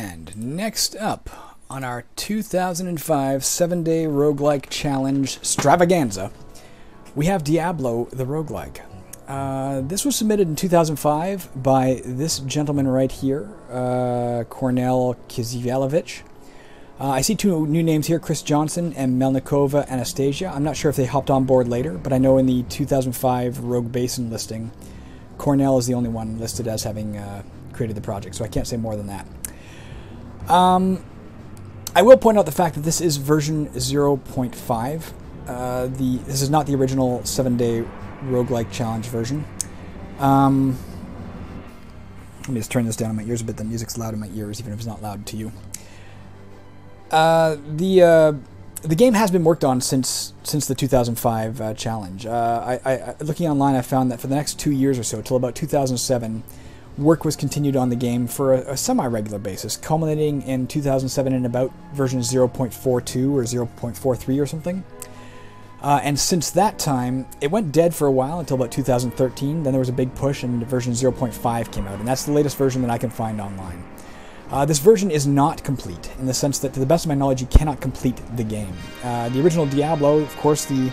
And next up on our 2005 7-day roguelike challenge extravaganza, we have Diablo the Roguelike. This was submitted in 2005 by this gentleman right here, Kornel Kisielewicz. I see two new names here, Chris Johnson and Melnikova Anastasia. I'm not sure if they hopped on board later, but I know in the 2005 Rogue Basin listing, Kornel is the only one listed as having created the project, so I can't say more than that. I will point out the fact that this is version 0.5. This is not the original 7-day roguelike challenge version. Let me just turn this down in my ears a bit. The music's loud in my ears, even if it's not loud to you. The game has been worked on since the 2005 challenge. Looking online, I found that for the next 2 years or so, till about 2007, work was continued on the game for a semi-regular basis, culminating in 2007 in about version 0.42 or 0.43 or something. And since that time, it went dead for a while until about 2013. Then there was a big push and version 0.5 came out, and that's the latest version that I can find online. This version is not complete, in the sense that, to the best of my knowledge, you cannot complete the game. The original Diablo, of course, the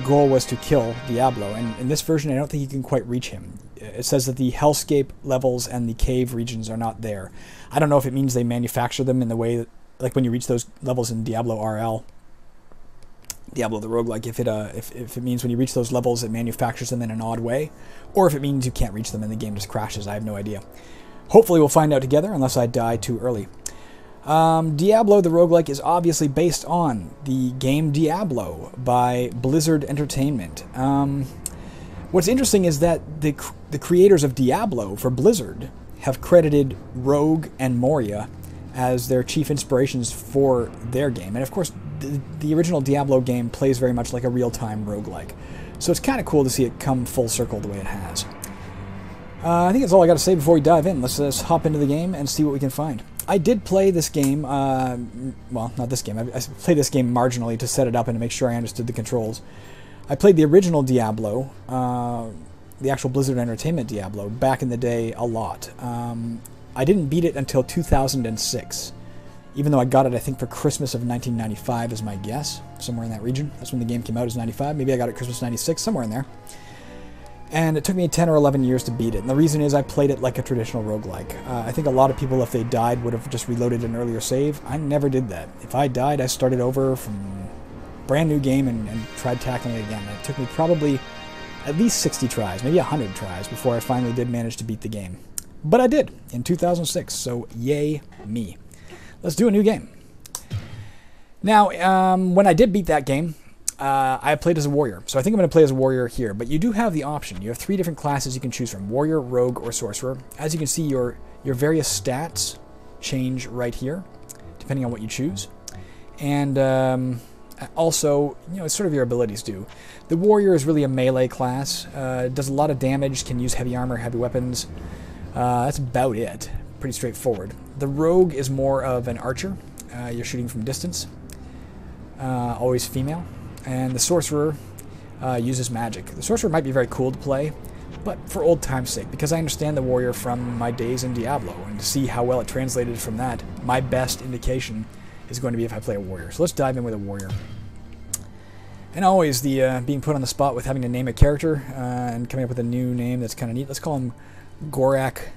goal was to kill Diablo, and in this version I don't think you can quite reach him. It says that the hellscape levels and the cave regions are not there. I don't know if it means they manufacture them in the way that, like when you reach those levels in DiabloRL, Diablo the Roguelike, if it means when you reach those levels it manufactures them in an odd way, or if it means you can't reach them and the game just crashes. I have no idea. Hopefully we'll find out together, unless I die too early. Diablo the Roguelike is obviously based on the game Diablo by Blizzard Entertainment. What's interesting is that the creators of Diablo for Blizzard have credited Rogue and Moria as their chief inspirations for their game. And of course, the original Diablo game plays very much like a real-time roguelike. So it's kind of cool to see it come full circle the way it has. I think that's all I got to say before we dive in. Let's hop into the game and see what we can find. I did play this game, well, not this game. I played this game marginally to set it up and to make sure I understood the controls. I played the original Diablo, the actual Blizzard Entertainment Diablo, back in the day a lot. I didn't beat it until 2006, even though I got it, I think, for Christmas of 1995 is my guess, somewhere in that region. That's when the game came out, is 95. Maybe I got it Christmas 96, somewhere in there. And it took me 10 or 11 years to beat it. And the reason is I played it like a traditional roguelike. I think a lot of people, if they died, would have just reloaded an earlier save. I never did that. If I died, I started over from a brand new game and tried tackling it again. And it took me probably at least 60 tries, maybe 100 tries, before I finally did manage to beat the game. But I did, in 2006, so yay me. Let's do a new game. Now, when I did beat that game, I played as a warrior, so I think I'm going to play as a warrior here, but you do have the option. You have 3 different classes you can choose from: warrior, rogue, or sorcerer. As you can see, your various stats change right here, depending on what you choose. And also, it's sort of your abilities do. The warrior is really a melee class, does a lot of damage, can use heavy armor, heavy weapons. That's about it. Pretty straightforward. The rogue is more of an archer. You're shooting from distance. Always female. And the sorcerer uses magic. The sorcerer might be very cool to play, but for old time's sake, because I understand the warrior from my days in Diablo, and to see how well it translated from that, my best indication is going to be if I play a warrior. So let's dive in with a warrior. And always the being put on the spot with having to name a character and coming up with a new name that's kind of neat. Let's call him Gorak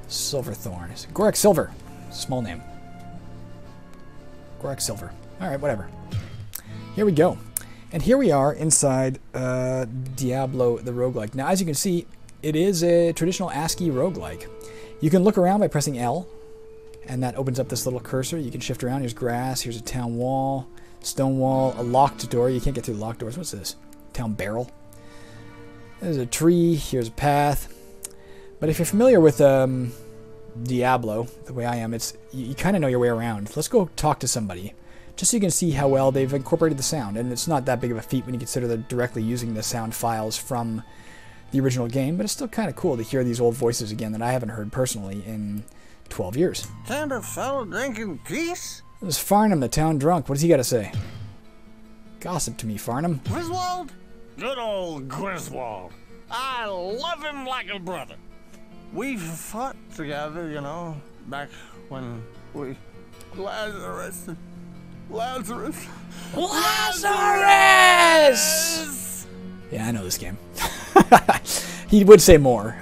Silverthorn. Gorak Silver. Small name. Gorak Silver. Alright, whatever. Here we go. And here we are inside Diablo the Roguelike. Now, as you can see, it is a traditional ASCII roguelike. You can look around by pressing L, and that opens up this little cursor. You can shift around. Here's grass, here's a town wall, stone wall, a locked door. You can't get through locked doors. What's this? Town barrel. There's a tree, here's a path. But if you're familiar with Diablo, the way I am, you kind of know your way around. Let's go talk to somebody, just so you can see how well they've incorporated the sound. And it's not that big of a feat when you consider they're directly using the sound files from the original game, but it's still kind of cool to hear these old voices again that I haven't heard personally in 12 years. Time a fellow drinking peace? This is Farnham, the town drunk. What does he got to say? Gossip to me, Farnham. Griswold? Good old Griswold. I love him like a brother. We've fought together, you know, back when we... Lazarus! Yeah, I know this game. He would say more.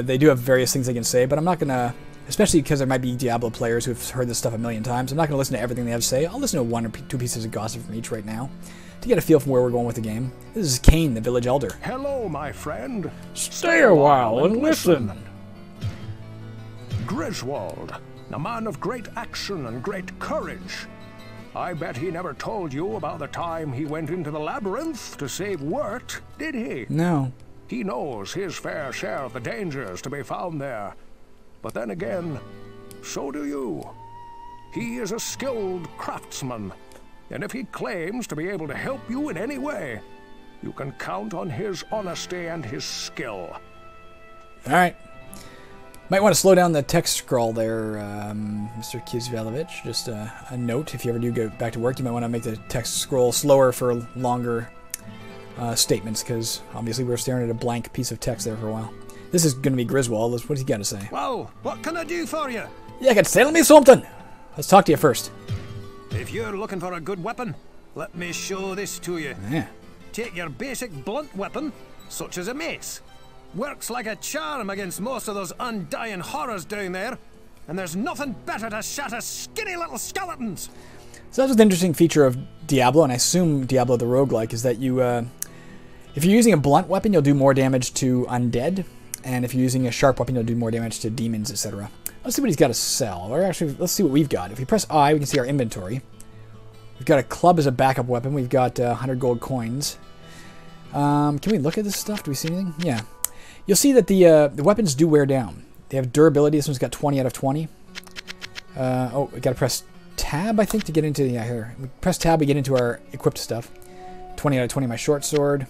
They do have various things they can say, but I'm not going to, especially because there might be Diablo players who've heard this stuff a million times, I'm not going to listen to everything they have to say. I'll listen to one or two pieces of gossip from each right now to get a feel from where we're going with the game. This is Kane, the village elder. Hello, my friend. Stay a while and listen. Griswold, a man of great action and great courage. I bet he never told you about the time he went into the labyrinth to save Wirt, did he? No. He knows his fair share of the dangers to be found there. But then again, so do you. He is a skilled craftsman, and if he claims to be able to help you in any way, you can count on his honesty and his skill. All right. Might want to slow down the text scroll there, Mr. Kisielewicz. Just a note, if you ever do go back to work, you might want to make the text scroll slower for longer statements, because obviously we're staring at a blank piece of text there for a while. This is going to be Griswold. What's he got to say? Well, what can I do for you? You can tell me something. Let's talk to you first. If you're looking for a good weapon, let me show this to you. Yeah. Take your basic blunt weapon, such as a mace. Works like a charm against most of those undying horrors down there, and there's nothing better to shatter skinny little skeletons. So that's the interesting feature of Diablo, and I assume Diablo the Roguelike, is that you, if you're using a blunt weapon, you'll do more damage to undead, and if you're using a sharp weapon, you'll do more damage to demons, etc. Let's see what he's got to sell. Or actually, let's see what we've got. If we press I, we can see our inventory. We've got a club as a backup weapon. We've got 100 gold coins. Can we look at this stuff? Do we see anything? Yeah. You'll see that the weapons do wear down. They have durability. This one's got 20 out of 20. Oh, we got to press tab, I think, to get into the... Yeah, here. We press tab, we get into our equipped stuff. 20 out of 20 my short sword.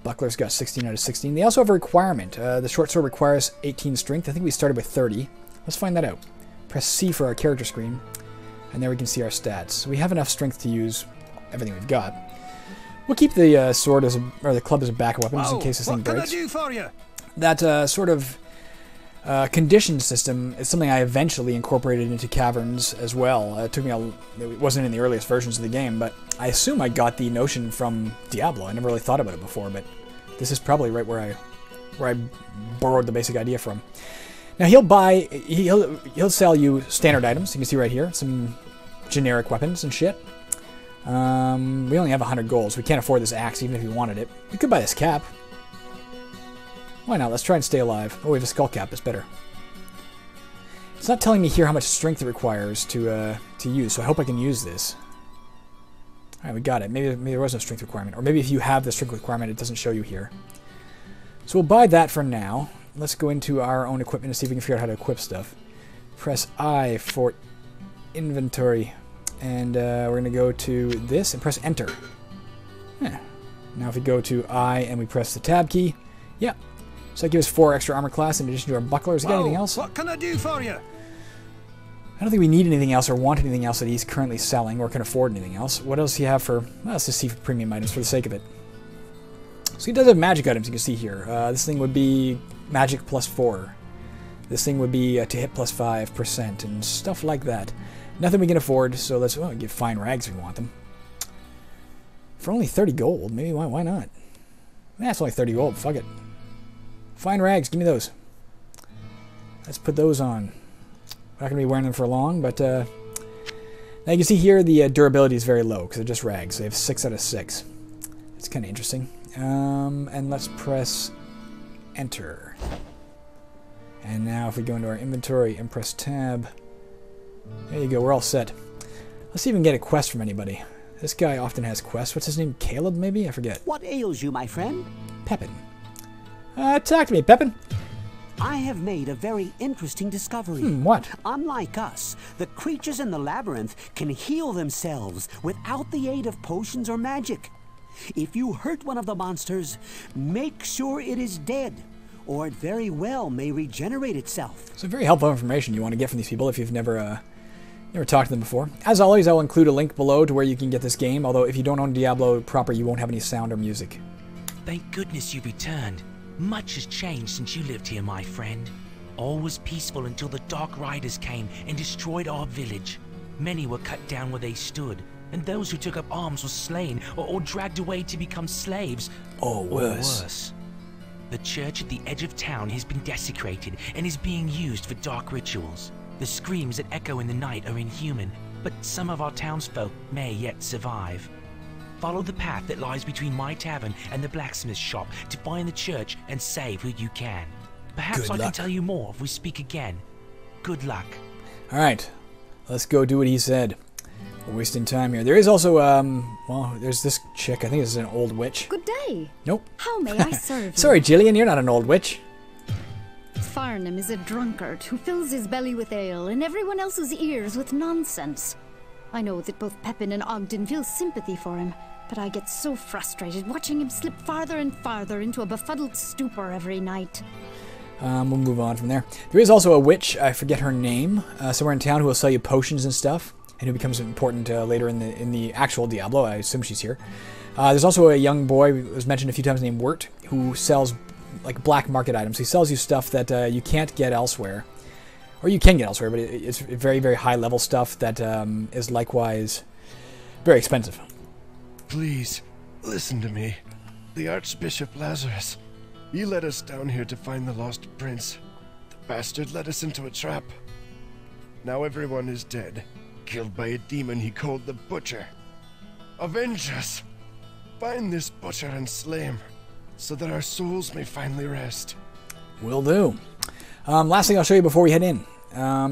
Buckler's got 16 out of 16. They also have a requirement. The short sword requires 18 strength. I think we started with 30. Let's find that out. Press C for our character screen. And there we can see our stats. So we have enough strength to use everything we've got. We'll keep the sword as or the club as a backup weapon, just in case this thing breaks. What can I do for you? That sort of condition system is something I eventually incorporated into Caverns as well. It took me it wasn't in the earliest versions of the game, but I assume I got the notion from Diablo. I never really thought about it before, but this is probably right where I borrowed the basic idea from. Now he'll sell you standard items. You can see right here some generic weapons and shit. We only have 100 gold, so we can't afford this axe even if we wanted it. We could buy this cap. Why not? Let's try and stay alive. Oh, we have a skull cap. It's better. It's not telling me here how much strength it requires to use, so I hope I can use this. Alright, we got it. Maybe there was no strength requirement. Or maybe if you have the strength requirement, it doesn't show you here. So we'll buy that for now. Let's go into our own equipment and see if we can figure out how to equip stuff. Press I for inventory. And we're going to go to this and press enter. Yeah. Now if we go to I and we press the tab key, yeah. So that gives us 4 extra armor class in addition to our bucklers. Got anything else? What can I do for you? I don't think we need anything else or want anything else that he's currently selling or can afford anything else. What else do you have for... Well, let's just see for premium items for the sake of it. So he does have magic items you can see here. This thing would be magic +4. This thing would be to hit +5% and stuff like that. Nothing we can afford, so let's give fine rags if we want them. For only 30 gold, maybe why not? That's only 30 gold, fuck it. Fine rags, give me those. Let's put those on. We're not going to be wearing them for long, but now you can see here the durability is very low because they're just rags. They have 6 out of 6. It's kind of interesting. And let's press enter. And now if we go into our inventory and press tab, there you go, we're all set. Let's see if we can get a quest from anybody. This guy often has quests. What's his name? Caleb, maybe? I forget. What ails you, my friend? Pepin. Talk to me, Pepin. I have made a very interesting discovery. What? Unlike us, the creatures in the labyrinth can heal themselves without the aid of potions or magic. If you hurt one of the monsters, make sure it is dead, or it very well may regenerate itself. So very helpful information you want to get from these people if you've never talked to them before. As always, I will include a link below to where you can get this game, although if you don't own Diablo proper, you won't have any sound or music. Thank goodness you returned. Much has changed since you lived here, my friend. All was peaceful until the Dark Riders came and destroyed our village. Many were cut down where they stood, and those who took up arms were slain or dragged away to become slaves. Or worse. The church at the edge of town has been desecrated and is being used for dark rituals. The screams that echo in the night are inhuman, but some of our townsfolk may yet survive. Follow the path that lies between my tavern and the blacksmith's shop to find the church and save who you can. Perhaps I can tell you more if we speak again. Good luck. Alright, let's go do what he said. We're wasting time here. There is also, well, there's this chick. I think this is an old witch. Good day. Nope. How may I serve you? Sorry, Jillian, you're not an old witch. Farnham is a drunkard who fills his belly with ale and everyone else's ears with nonsense. I know that both Pepin and Ogden feel sympathy for him, but I get so frustrated watching him slip farther and farther into a befuddled stupor every night. We'll move on from there. There is also a witch, I forget her name, somewhere in town who will sell you potions and stuff, and who becomes important later in the actual Diablo. I assume she's here. There's also a young boy, who was mentioned a few times, named Wirt, who sells like black market items. He sells you stuff that you can't get elsewhere. Or you can get elsewhere, but it's very, very high level stuff that is likewise very expensive. Please, listen to me. The Archbishop Lazarus. He led us down here to find the lost prince. The bastard led us into a trap. Now everyone is dead, killed by a demon he called the Butcher. Avenge us! Find this Butcher and slay him, so that our souls may finally rest. Will do. Last thing I'll show you before we head in.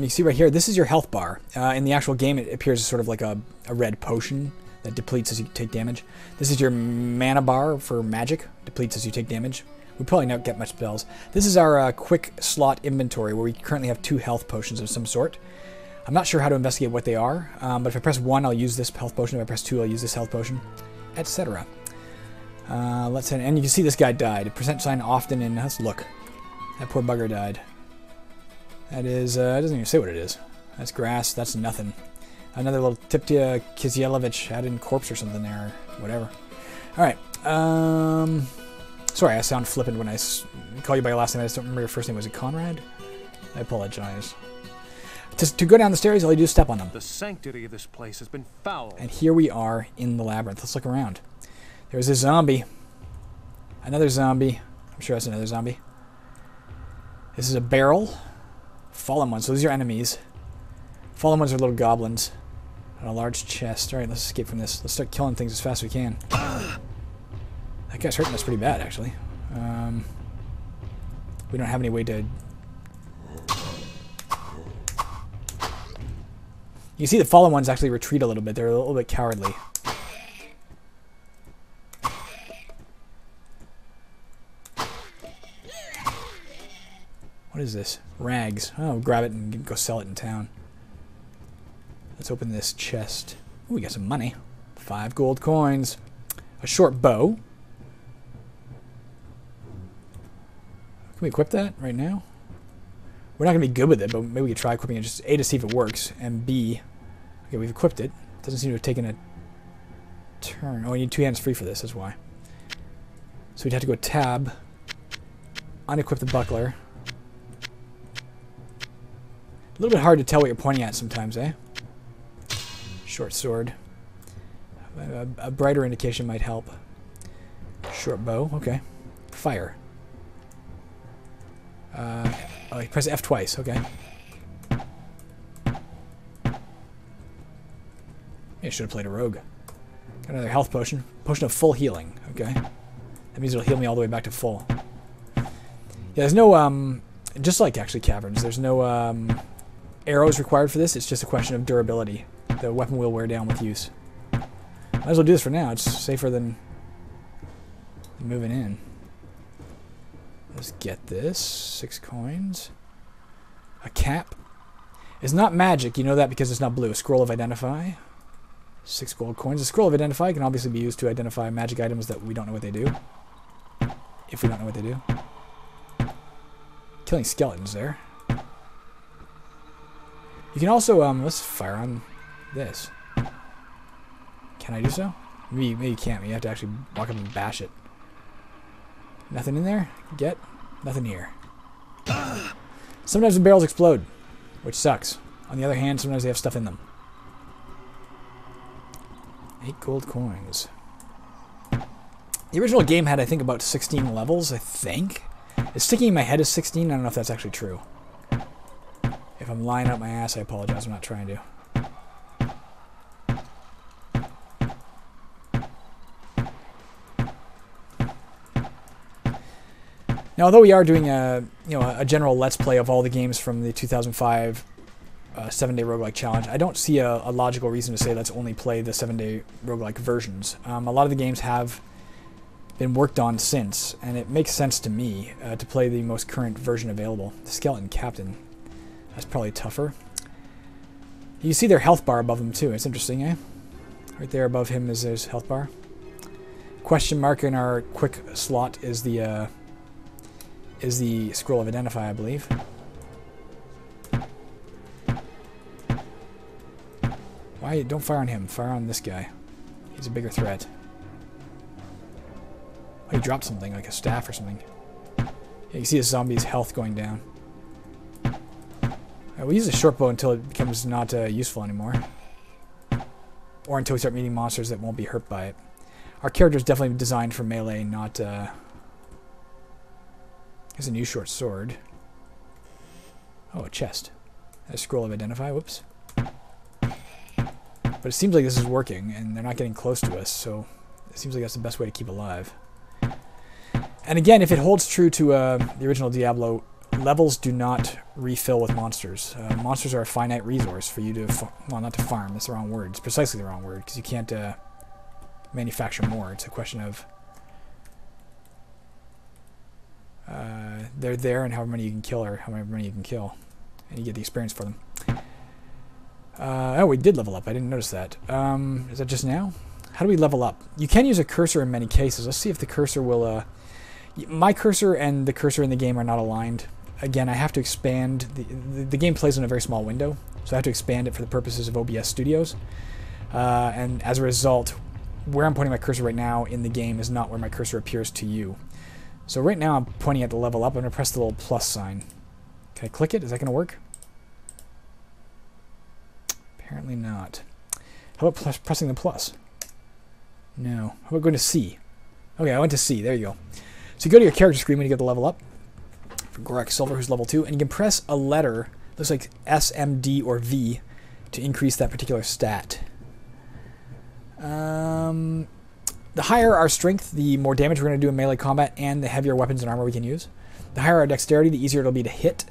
You see right here, this is your health bar. In the actual game, it appears as sort of like a red potion that depletes as you take damage. This is your mana bar for magic, depletes as you take damage. We probably don't get much spells. This is our quick slot inventory, where we currently have 2 health potions of some sort. I'm not sure how to investigate what they are, but if I press 1, I'll use this health potion. If I press 2, I'll use this health potion, etc. Let's head, and you can see this guy died. Percent sign often in. Let's look. That poor bugger died. That is, it doesn't even say what it is. That's grass. That's nothing. Another little tip to Kisielewicz, add in corpse or something there, or whatever. All right. Sorry, I sound flippant when I call you by your last name. I just don't remember your first name. Was it Conrad? I apologize. To go down the stairs, all you do is step on them. The sanctity of this place has been fouled. And here we are in the labyrinth. Let's look around. There's a zombie. Another zombie. I'm sure that's another zombie. This is a barrel. Fallen ones. So these are enemies. Fallen ones are little goblins. And a large chest. Alright, let's escape from this. Let's start killing things as fast as we can. That guy's hurting us pretty bad, actually. We don't have any way to... You see the fallen ones actually retreat a little bit. They're a little bit cowardly. What is this? Rags. Oh, grab it and go sell it in town. Let's open this chest. Ooh, we got some money. 5 gold coins. A short bow. Can we equip that right now? We're not going to be good with it, but maybe we could try equipping it. Just A, to see if it works, and B... Okay, we've equipped it. Doesn't seem to have taken a turn. Oh, we need 2 hands free for this, that's why. So we'd have to go tab, unequip the buckler. A little bit hard to tell what you're pointing at sometimes, eh? Short sword. A brighter indication might help. Short bow, okay. Fire. Oh, you press F twice, okay. I should have played a rogue. Got another health potion. Potion of full healing, okay. That means it'll heal me all the way back to full. Yeah, there's no, just like actually caverns, there's no arrows required for this. It's just a question of durability. The weapon will wear down with use. Might as well do this for now. It's safer than moving in. Let's get this. 6 coins. A cap. It's not magic. You know that because it's not blue. A scroll of identify. 6 gold coins. A scroll of identify can obviously be used to identify magic items that we don't know what they do. If we don't know what they do. Killing skeletons there. You can also, let's fire on this. Can I do so? Maybe you can't. You have to actually walk up and bash it. Nothing in there? Get? Nothing here. Sometimes the barrels explode, which sucks. On the other hand, sometimes they have stuff in them. 8 gold coins. The original game had, I think, about 16 levels, I think. It's sticking in my head as 16. I don't know if that's actually true. If I'm lying out my ass, I apologize. I'm not trying to. Now, although we are doing a general Let's Play of all the games from the 2005 7-Day Roguelike Challenge, I don't see a logical reason to say let's only play the 7-Day Roguelike versions. A lot of the games have been worked on since, and it makes sense to me to play the most current version available. The Skeleton Captain. That's probably tougher. You see their health bar above them too. It's interesting, eh? Right there above him is his health bar. Question mark in our quick slot is the scroll of identify, I believe. Why? Don't fire on him. Fire on this guy. He's a bigger threat. Oh, he dropped something, like a staff or something. Yeah, you can see his zombie's health going down. We use a short bow until it becomes not useful anymore. Or until we start meeting monsters that won't be hurt by it. Our character is definitely designed for melee, not... Here's a new short sword. Oh, a chest. A scroll of identify. Whoops. But it seems like this is working, and they're not getting close to us, so it seems like that's the best way to keep alive. And again, if it holds true to the original Diablo, levels do not refill with monsters. Monsters are a finite resource for you to, well, not to farm, that's the wrong word. It's precisely the wrong word, because you can't manufacture more. It's a question of they're there and however many you can kill or however many you can kill. And you get the experience for them. Oh, we did level up. I didn't notice that. Is that just now? How do we level up? You can use a cursor in many cases. Let's see if the cursor will... my cursor and the cursor in the game are not aligned. Again, I have to expand... The game plays in a very small window, so I have to expand it for the purposes of OBS Studios. And as a result, where I'm pointing my cursor right now in the game is not where my cursor appears to you. So right now I'm pointing at the level up. I'm going to press the little plus sign. Can I click it? Is that going to work? Apparently not. How about pressing the plus? No. How about going to C? Okay, I went to C. There you go. So you go to your character screen when you get the level up. For Gorak Silver, who's level 2. And you can press a letter, looks like S, M, D, or V, to increase that particular stat. The higher our strength, the more damage we're going to do in melee combat, and the heavier weapons and armor we can use. The higher our dexterity, the easier it'll be to hit,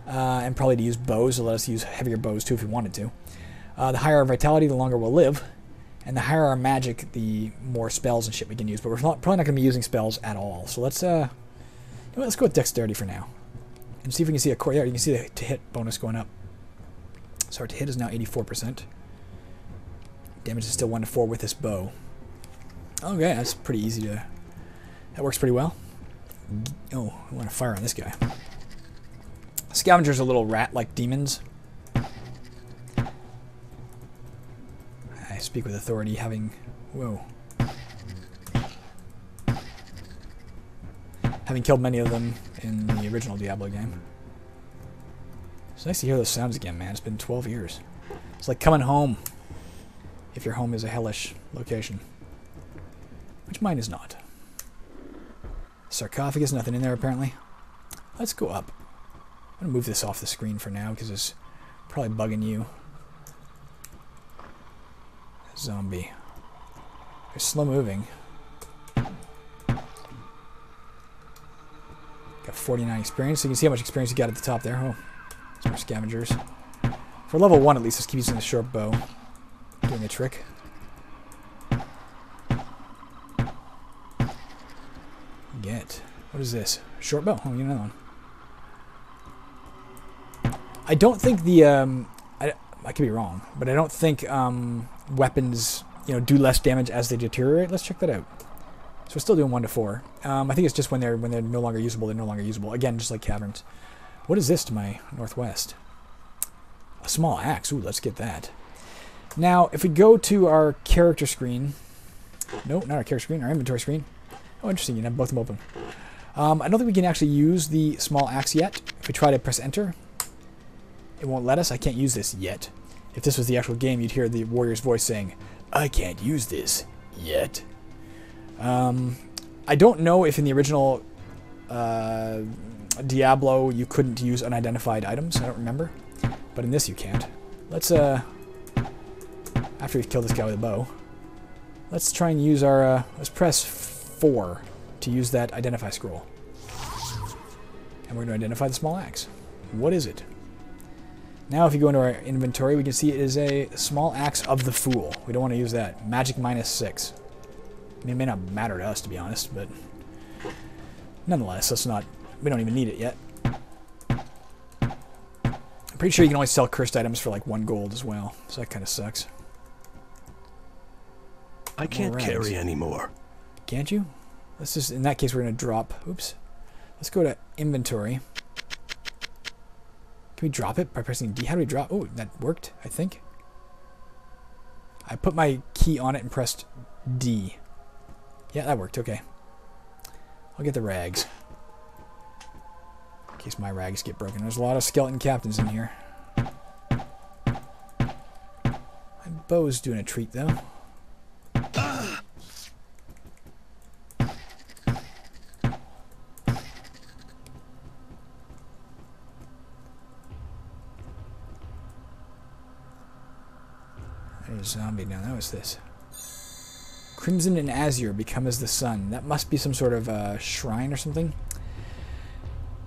and probably to use bows. It'll let us use heavier bows too if we wanted to. The higher our vitality, the longer we'll live. And the higher our magic, the more spells and shit we can use. But we're probably not going to be using spells at all. So let's let's go with dexterity for now. And see if we can see a core. Yeah, you can see the to hit bonus going up. So our to hit is now 84%. Damage is still 1 to 4 with this bow. Okay, that's pretty easy to... That works pretty well. Oh, I want to fire on this guy. Scavengers are little rat-like demons. I speak with authority, having... Whoa. Having killed many of them in the original Diablo game. It's nice to hear those sounds again, man. It's been 12 years. It's like coming home. If your home is a hellish location. Which mine is not. Sarcophagus, nothing in there apparently. Let's go up. I'm going to move this off the screen for now because it's probably bugging you. Zombie. They're slow moving. Got 49 experience, so you can see how much experience you got at the top there. Oh, some more scavengers. For level 1 at least, let's keep using the short bow. Doing the trick. Get. What is this? Short bow? Oh, you know another one. I don't think the... I could be wrong, but I don't think weapons, do less damage as they deteriorate. Let's check that out. So we're still doing 1 to 4. I think it's just when they're no longer usable, they're no longer usable. Again, just like caverns. What is this to my northwest? A small axe. Ooh, let's get that. Now, if we go to our character screen... No, not our character screen, our inventory screen. Oh, interesting, you can have both of them open. I don't think we can actually use the small axe yet. If we try to press enter, it won't let us. I can't use this yet. If this was the actual game, you'd hear the warrior's voice saying, I can't use this yet. I don't know if in the original Diablo you couldn't use unidentified items. I don't remember. But in this you can't. Let's, after we've killed this guy with a bow, let's try and use our, let's press 4 to use that identify scroll. And we're going to identify the small axe. What is it? Now if you go into our inventory, we can see it is a small axe of the fool. We don't want to use that. Magic -6. I mean, it may not matter to us, to be honest, but nonetheless, that's not, we don't even need it yet. I'm pretty sure you can only sell cursed items for like 1 gold as well, so that kind of sucks. I can't carry anymore. Can't you? Let's just, in that case, we're going to drop, oops. Let's go to inventory. Can we drop it by pressing D? How do we drop? Oh, that worked, I think. I put my key on it and pressed D. Yeah, that worked. Okay. I'll get the rags. In case my rags get broken. There's a lot of skeleton captains in here. My bow's doing a treat, though. There's a zombie now. That was this. Crimson and Azure become as the sun. That must be some sort of shrine or something.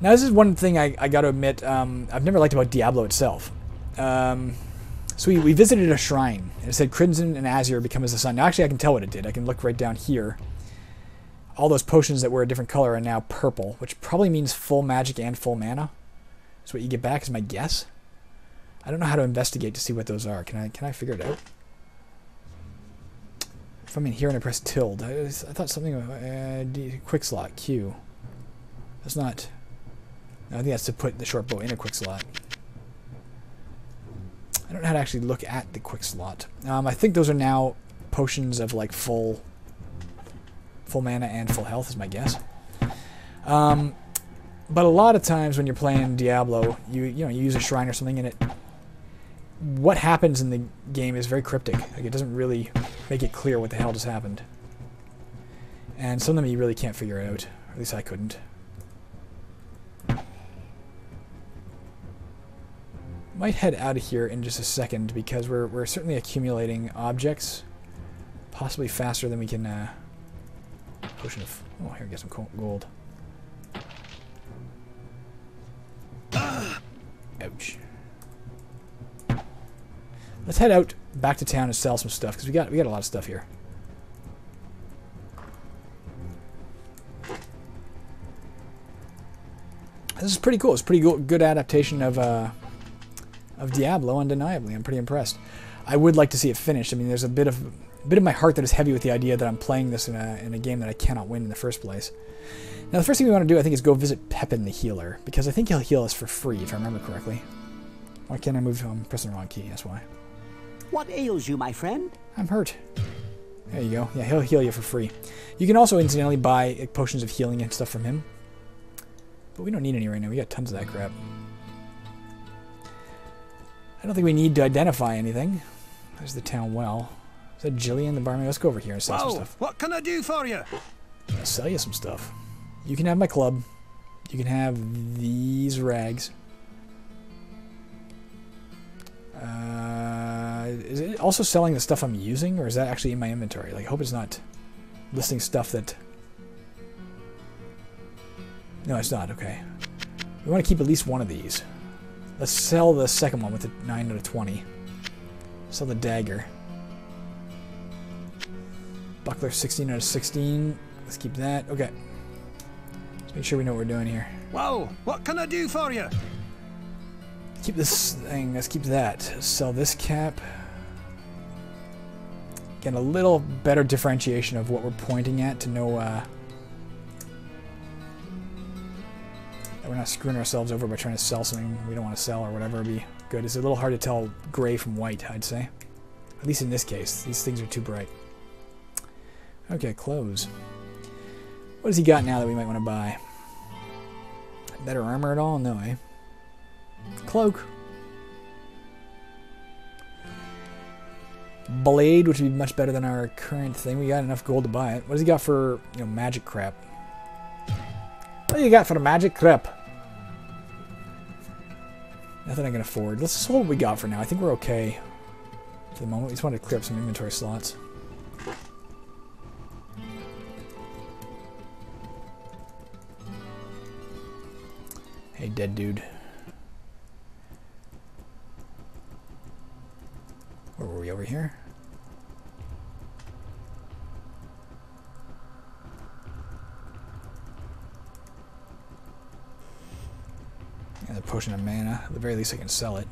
Now this is one thing I got to admit I've never liked about Diablo itself. So we visited a shrine and it said Crimson and Azure become as the sun. Now actually I can tell what it did. I can look right down here. All those potions that were a different color are now purple, which probably means full magic and full mana. That's what you get back is my guess. I don't know how to investigate to see what those are. Can I figure it out? If I'm in here and I press tilde, I thought something quick slot Q. That's not. No, I think that's to put the short bow in a quick slot. I don't know how to actually look at the quick slot. I think those are now potions of like full mana and full health is my guess. But a lot of times when you're playing Diablo, you use a shrine or something and what happens in the game is very cryptic. Like it doesn't really make it clear what the hell just happened. And some of them you really can't figure out. At least I couldn't. Might head out of here in just a second because we're certainly accumulating objects, possibly faster than we can. Potion of. Oh, here we get some gold. Ouch. Let's head out back to town and sell some stuff because we got a lot of stuff here. This is pretty cool. It's a pretty good adaptation of Diablo, undeniably. I'm pretty impressed. I would like to see it finished. I mean, there's a bit of my heart that is heavy with the idea that I'm playing this in a game that I cannot win in the first place. Now, the first thing we want to do, I think, is go visit Pepin the healer because I think he'll heal us for free, if I remember correctly. Why can't I move? I'm pressing the wrong key. That's why. What ails you, my friend? I'm hurt. There you go. Yeah, he'll heal you for free. You can also incidentally buy potions of healing and stuff from him. But we don't need any right now. We got tons of that crap. I don't think we need to identify anything. There's the town well. Is that Jillian, the barmaid? Let's go over here and sell some stuff. What can I do for you? I'll sell you some stuff. You can have my club. You can have these rags. Is it also selling the stuff I'm using, or is that actually in my inventory? Like, I hope it's not listing stuff that... No, it's not. Okay. We want to keep at least one of these. Let's sell the second one with the 9 out of 20. Sell the dagger. Buckler 16 out of 16. Let's keep that. Okay. Let's make sure we know what we're doing here. Whoa! What can I do for you? Keep this thing. Let's keep that. Sell this cap. Get a little better differentiation of what we're pointing at to know that we're not screwing ourselves over by trying to sell something we don't want to sell or whatever would be good. It's a little hard to tell gray from white, I'd say. At least in this case. These things are too bright. Okay, clothes. What has he got now that we might want to buy? Better armor at all? No, eh? Cloak. Blade, which would be much better than our current thing. We got enough gold to buy it. What does he got for, you know, magic crap? What do you got for the magic crap? Nothing I can afford. Let's just hold what we got for now. I think we're okay for the moment. We just wanted to clear up some inventory slots. Hey, dead dude. Where were we, over here? And the potion of mana. At the very least I can sell it.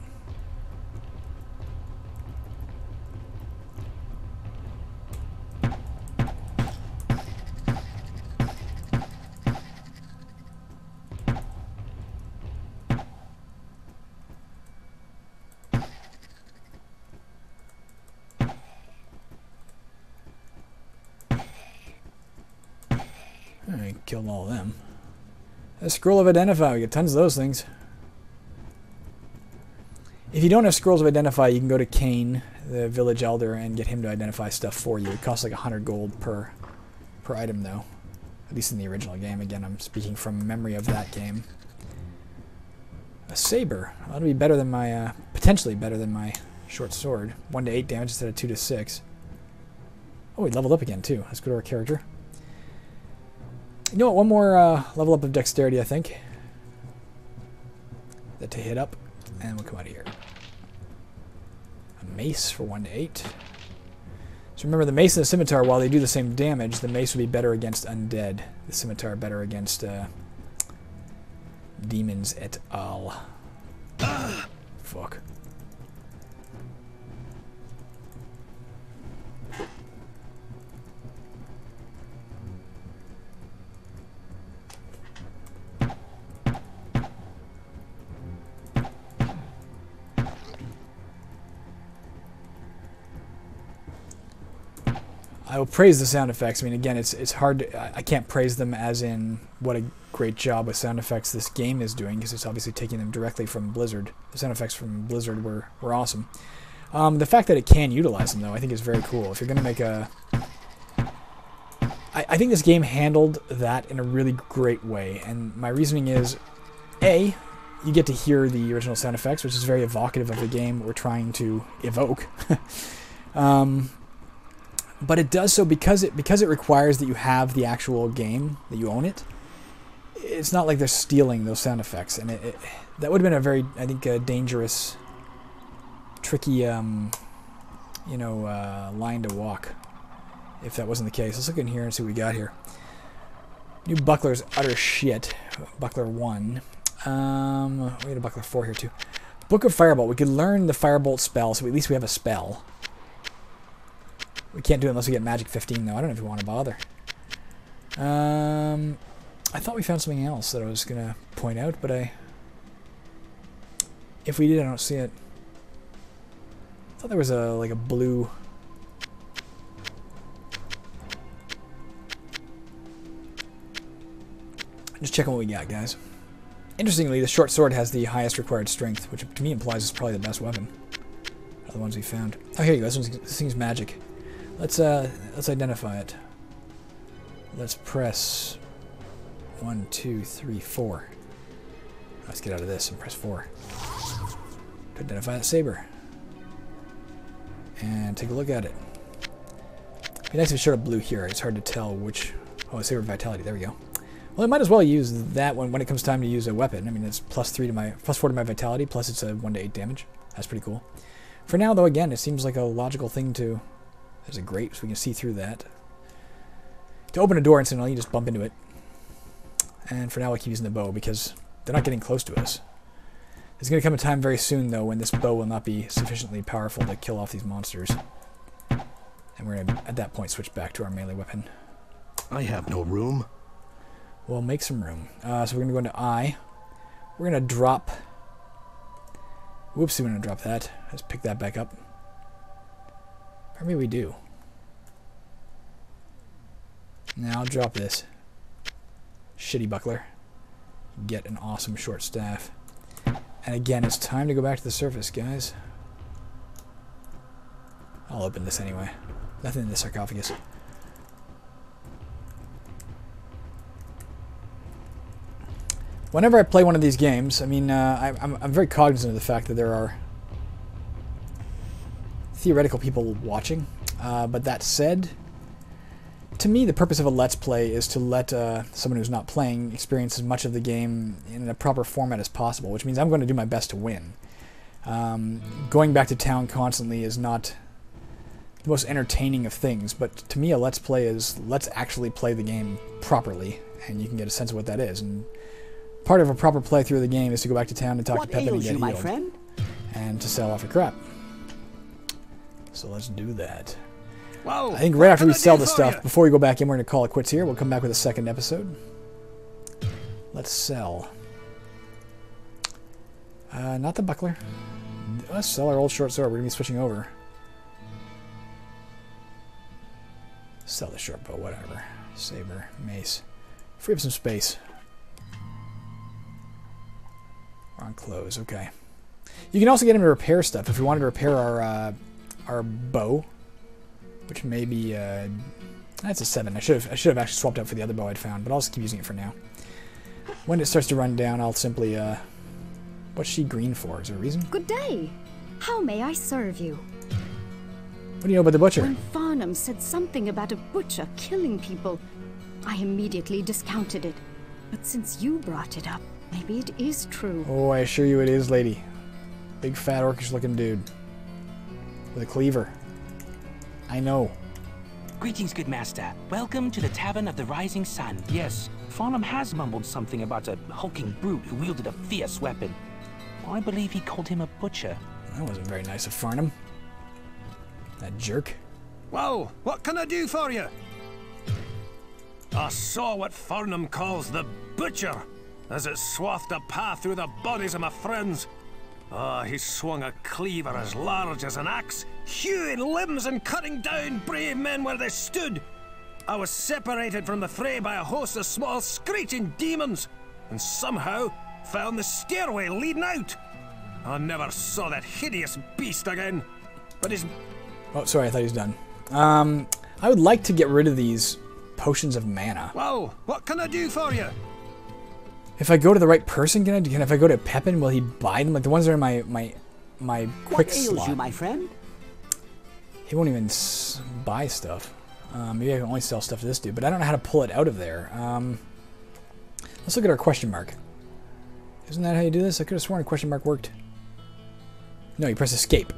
I killed all of them. A scroll of identify. We get tons of those things. If you don't have scrolls of identify, you can go to Kane, the village elder, and get him to identify stuff for you. It costs like 100 gold per item, though. At least in the original game. Again, I'm speaking from memory of that game. A saber. That'll be better than my, potentially better than my short sword. 1 to 8 damage instead of 2 to 6. Oh, we leveled up again, too. Let's go to our character. You know what? One more level up of dexterity, I think. That to hit up, and we'll come out of here. A mace for 1 to 8. So remember, the mace and the scimitar, while they do the same damage, the mace would be better against undead. The scimitar better against demons et al. Fuck. I will praise the sound effects. I mean, again, it's hard to, I can't praise them as in what a great job with sound effects this game is doing, because it's obviously taking them directly from Blizzard. The sound effects from Blizzard were awesome. The fact that it can utilize them, though, I think is very cool. If you're going to make a... I think this game handled that in a really great way, and my reasoning is, A, you get to hear the original sound effects, which is very evocative of the game we're trying to evoke. But it does so because it requires that you have the actual game, that you own it. It's not like they're stealing those sound effects, and that would have been a very, I think, dangerous, tricky, line to walk, if that wasn't the case. Let's look in here and see what we got here. New buckler's utter shit. Buckler 1. We had a buckler 4 here too. Book of Firebolt. We could learn the Firebolt spell, so at least we have a spell. We can't do it unless we get Magic 15, though. I don't know if we want to bother. I thought we found something else that I was going to point out, but if we did, I don't see it. I thought there was like a blue... Just checking what we got, guys. Interestingly, the short sword has the highest required strength, which to me implies it's probably the best weapon out of the ones we found. Oh, here you go. This thing's magic. Let's identify it. Let's press 1, 2, 3, 4. Let's get out of this and press 4 to identify that saber. And take a look at it. It'd be nice if it showed up blue here. It's hard to tell which... Oh, saber vitality. There we go. Well, I might as well use that one when it comes time to use a weapon. I mean, it's +4 to my vitality, plus it's a 1 to 8 damage. That's pretty cool. For now, though, again, it seems like a logical thing to... There's a grate, so we can see through that. To open a door instantly, you just bump into it. And for now, I'll keep using the bow, because they're not getting close to us. There's going to come a time very soon, though, when this bow will not be sufficiently powerful to kill off these monsters. And we're going to, at that point, switch back to our melee weapon. I have no room. Well, make some room. So we're going to go into I. We're going to drop... Whoopsie, we're going to drop that. Let's pick that back up. Or maybe we do. Now I'll drop this. Shitty buckler. Get an awesome short staff. And again, it's time to go back to the surface, guys. I'll open this anyway. Nothing in the sarcophagus. Whenever I play one of these games, I mean, I'm very cognizant of the fact that there are theoretical people watching. But that said, to me, the purpose of a Let's Play is to let someone who's not playing experience as much of the game in a proper format as possible, which means I'm going to do my best to win. Going back to town constantly is not the most entertaining of things, but to me a Let's Play is let's actually play the game properly, and you can get a sense of what that is. And part of a proper playthrough of the game is to go back to town and talk to Pepin and get my healed. friend? And to sell off your crap. So let's do that. Whoa, I think right after we sell the stuff, before we go back in, we're going to call it quits here. We'll come back with a second episode. Let's sell. Not the buckler. Let's sell our old short sword. We're going to be switching over. Sell the short bow, whatever. Saber, mace. Free up some space. We're on close, okay. You can also get him to repair stuff. If we wanted to repair our bow, which may be that's a 7. I should have actually swapped out for the other bow I'd found, but I'll just keep using it for now. When it starts to run down, I'll simply what's she green for? Is there a reason? Good day. How may I serve you? What do you know about the butcher? When Farnham said something about a butcher killing people, I immediately discounted it. But since you brought it up, maybe it is true. Oh, I assure you it is, lady. Big fat orcish looking dude. With a cleaver. I know. Greetings, good master. Welcome to the Tavern of the Rising Sun. Yes, Farnham has mumbled something about a hulking brute who wielded a fierce weapon. I believe he called him a butcher. That wasn't very nice of Farnham. That jerk. Whoa, what can I do for you? I saw what Farnham calls the butcher, as it swathed a path through the bodies of my friends. Ah, he swung a cleaver as large as an axe, hewing limbs and cutting down brave men where they stood. I was separated from the fray by a host of small screeching demons, and somehow found the stairway leading out. I never saw that hideous beast again, but his... Oh, sorry, I thought he was done. I would like to get rid of these potions of mana. Whoa, what can I do for you? If I go to the right person, can if I go to Pepin, will he buy them? Like the ones that are in my quick What ails slot. you, my friend? He won't even buy stuff. Maybe I can only sell stuff to this dude, but I don't know how to pull it out of there. Let's look at our question mark. Isn't that how you do this? I could have sworn a question mark worked. No, you press escape.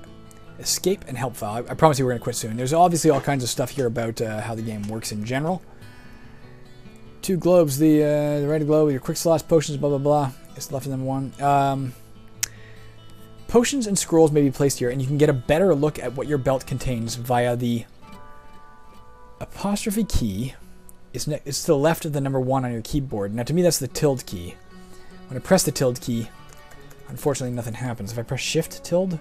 Escape and help file. I promise you we're going to quit soon. There's obviously all kinds of stuff here about how the game works in general. 2 globes, the right globe, your quick slots, potions, blah, blah, blah. It's left of them 1. Potions and scrolls may be placed here, and you can get a better look at what your belt contains via the apostrophe key. It's to the left of the number 1 on your keyboard. Now, to me, that's the tilde key. When I press the tilde key, unfortunately, nothing happens. If I press shift tilde,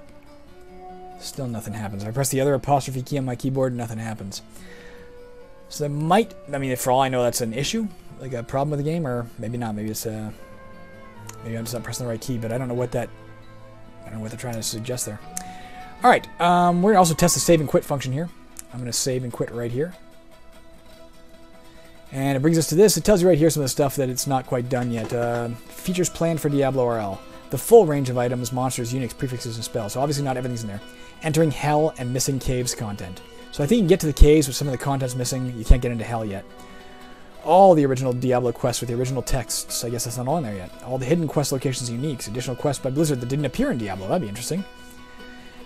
still nothing happens. If I press the other apostrophe key on my keyboard, nothing happens. So that might, I mean, for all I know, that's an issue, like a problem with the game, or maybe not. Maybe it's maybe I'm just not pressing the right key, but I don't know what they're trying to suggest there. All right, we're gonna also test the save and quit function here. I'm gonna save and quit right here, and it brings us to this. It tells you right here some of the stuff that it's not quite done yet. Features planned for DiabloRL. The full range of items, monsters, units, prefixes, and spells. So obviously not everything's in there. Entering Hell and missing caves content. So I think you can get to the caves with some of the contents missing. You can't get into Hell yet. All the original Diablo quests with the original texts. I guess that's not all in there yet. All the hidden quest locations and uniques. Additional quests by Blizzard that didn't appear in Diablo. That'd be interesting.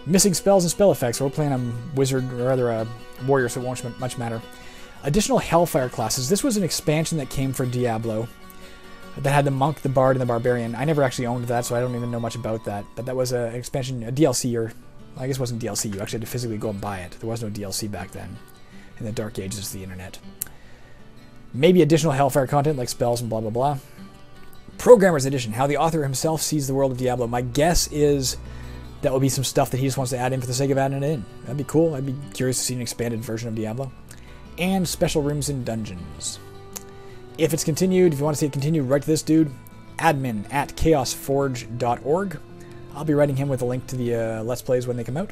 Missing spells and spell effects. We're playing a wizard, or rather a warrior, so it won't much matter. Additional Hellfire classes. This was an expansion that came for Diablo that had the monk, the bard, and the barbarian. I never actually owned that, so I don't even know much about that. But that was an expansion, a DLC, or I guess it wasn't DLC. You actually had to physically go and buy it. There was no DLC back then, in the dark ages of the internet. Maybe additional Hellfire content like spells and blah, blah, blah. Programmer's Edition, how the author himself sees the world of Diablo. My guess is that will be some stuff that he just wants to add in for the sake of adding it in. That'd be cool. I'd be curious to see an expanded version of Diablo. And special rooms and dungeons. If it's continued, if you want to see it continue, write to this dude, admin@chaosforge.org. I'll be writing him with a link to the Let's Plays when they come out.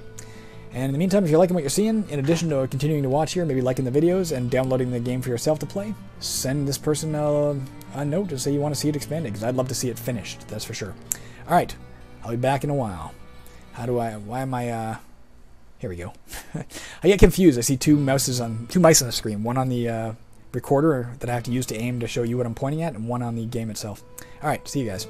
And in the meantime, if you're liking what you're seeing, in addition to continuing to watch here, maybe liking the videos and downloading the game for yourself to play, send this person a note to say you want to see it expanded, because I'd love to see it finished, that's for sure. Alright, I'll be back in a while. Why am I, here we go. I get confused. I see two mice on the screen. One on the recorder that I have to use to aim to show you what I'm pointing at, and one on the game itself. Alright, see you guys.